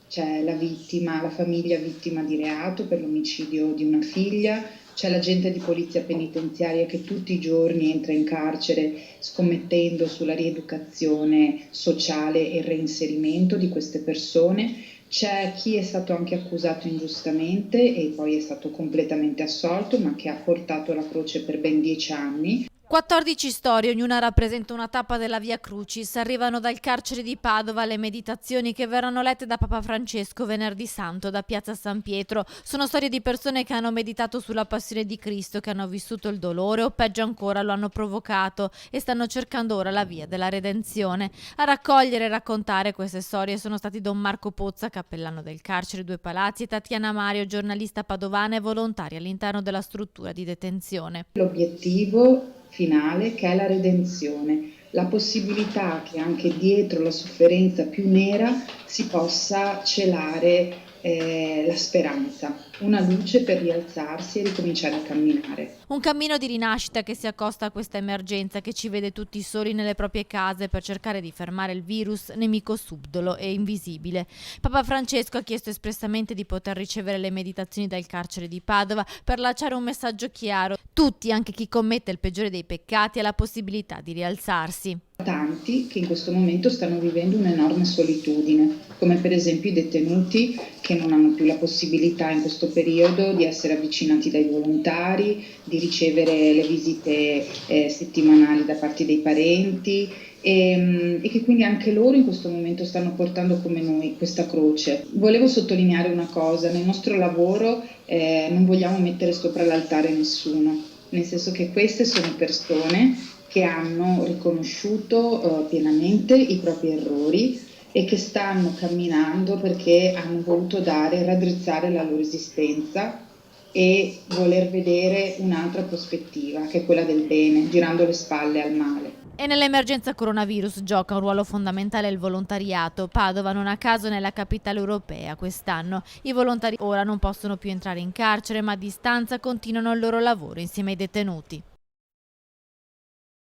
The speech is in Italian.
c'è la vittima, la famiglia vittima di reato per l'omicidio di una figlia, c'è l'agente di polizia penitenziaria che tutti i giorni entra in carcere scommettendo sulla rieducazione sociale e il reinserimento di queste persone. C'è chi è stato anche accusato ingiustamente e poi è stato completamente assolto, ma che ha portato la croce per ben 10 anni. 14 storie, ognuna rappresenta una tappa della Via Crucis. Arrivano dal carcere di Padova le meditazioni che verranno lette da Papa Francesco venerdì santo da Piazza San Pietro. Sono storie di persone che hanno meditato sulla passione di Cristo, che hanno vissuto il dolore o peggio ancora lo hanno provocato e stanno cercando ora la via della redenzione. A raccogliere e raccontare queste storie sono stati Don Marco Pozza, cappellano del carcere Due Palazzi, e Tatiana Mario, giornalista padovana e volontaria all'interno della struttura di detenzione. L'obiettivo finale che è la redenzione, la possibilità che anche dietro la sofferenza più nera si possa celare la speranza, una luce per rialzarsi e ricominciare a camminare. Un cammino di rinascita che si accosta a questa emergenza che ci vede tutti soli nelle proprie case per cercare di fermare il virus, nemico subdolo e invisibile. Papa Francesco ha chiesto espressamente di poter ricevere le meditazioni dal carcere di Padova per lanciare un messaggio chiaro. Tutti, anche chi commette il peggiore dei peccati, ha la possibilità di rialzarsi. Tanti che in questo momento stanno vivendo un'enorme solitudine, come per esempio i detenuti che non hanno più la possibilità in questo periodo di essere avvicinati dai volontari, di ricevere le visite settimanali da parte dei parenti e che quindi anche loro in questo momento stanno portando come noi questa croce. Volevo sottolineare una cosa: nel nostro lavoro non vogliamo mettere sopra l'altare nessuno, nel senso che queste sono persone che hanno riconosciuto pienamente i propri errori e che stanno camminando perché hanno voluto raddrizzare la loro esistenza e voler vedere un'altra prospettiva, che è quella del bene, girando le spalle al male. E nell'emergenza coronavirus gioca un ruolo fondamentale il volontariato. Padova non a caso nella capitale europea quest'anno. I volontari ora non possono più entrare in carcere, ma a distanza continuano il loro lavoro insieme ai detenuti.